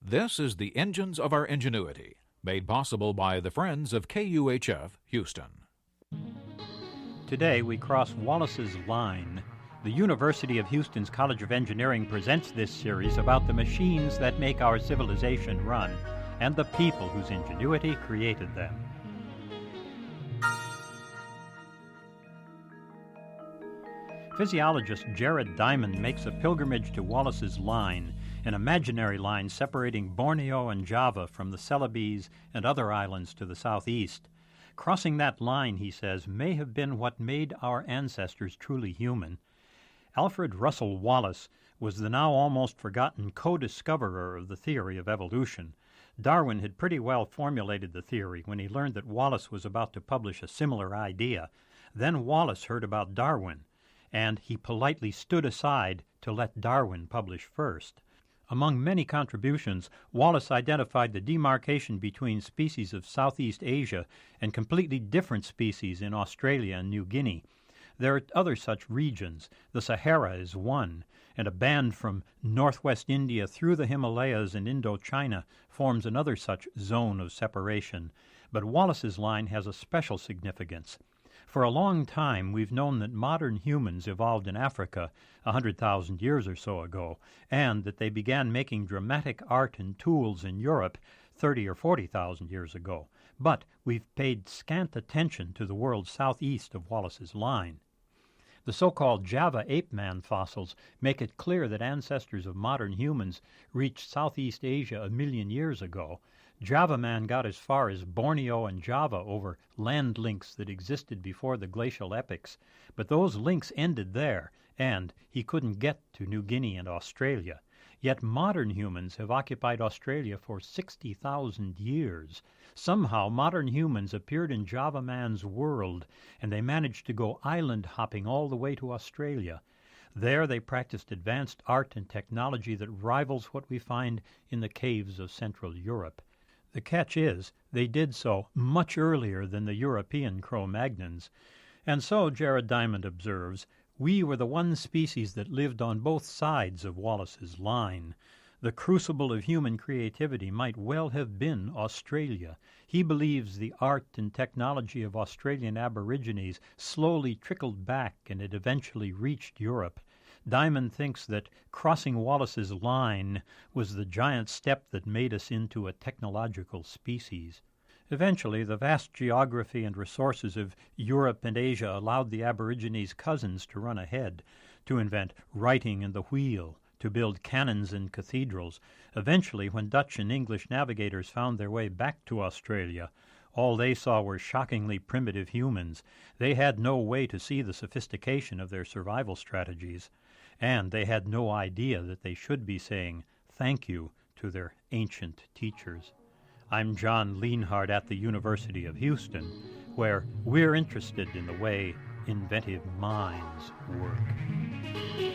This is the Engines of Our Ingenuity, made possible by the Friends of KUHF Houston. Today we cross Wallace's line. The University of Houston's College of Engineering presents this series about the machines that make our civilization run and the people whose ingenuity created them. Physiologist Jared Diamond makes a pilgrimage to Wallace's line, an imaginary line separating Borneo and Java from the Celebes and other islands to the southeast. Crossing that line, he says, may have been what made our ancestors truly human. Alfred Russel Wallace was the now almost forgotten co-discoverer of the theory of evolution. Darwin had pretty well formulated the theory when he learned that Wallace was about to publish a similar idea. Then Wallace heard about Darwin, and he politely stood aside to let Darwin publish first. Among many contributions, Wallace identified the demarcation between species of Southeast Asia and completely different species in Australia and New Guinea. There are other such regions. The Sahara is one, and a band from northwest India through the Himalayas and Indochina forms another such zone of separation. But Wallace's line has a special significance. For a long time, we've known that modern humans evolved in Africa 100,000 years or so ago, and that they began making dramatic art and tools in Europe 30 or 40,000 years ago. But we've paid scant attention to the world southeast of Wallace's line. The so-called Java ape-man fossils make it clear that ancestors of modern humans reached Southeast Asia 1 million years ago. Java man got as far as Borneo and Java over land links that existed before the glacial epochs, but those links ended there, and he couldn't get to New Guinea and Australia. Yet modern humans have occupied Australia for 60,000 years. Somehow modern humans appeared in Java man's world, and they managed to go island hopping all the way to Australia. There they practiced advanced art and technology that rivals what we find in the caves of Central Europe. The catch is, they did so much earlier than the European Cro-Magnons. And so, Jared Diamond observes, we were the one species that lived on both sides of Wallace's line. The crucible of human creativity might well have been Australia. He believes the art and technology of Australian Aborigines slowly trickled back and it eventually reached Europe. Diamond thinks that crossing Wallace's line was the giant step that made us into a technological species. Eventually, the vast geography and resources of Europe and Asia allowed the Aborigines' cousins to run ahead, to invent writing and the wheel, to build cannons and cathedrals. Eventually, when Dutch and English navigators found their way back to Australia, all they saw were shockingly primitive humans. They had no way to see the sophistication of their survival strategies, and they had no idea that they should be saying thank you to their ancient teachers. I'm John Lienhardt at the University of Houston, where we're interested in the way inventive minds work.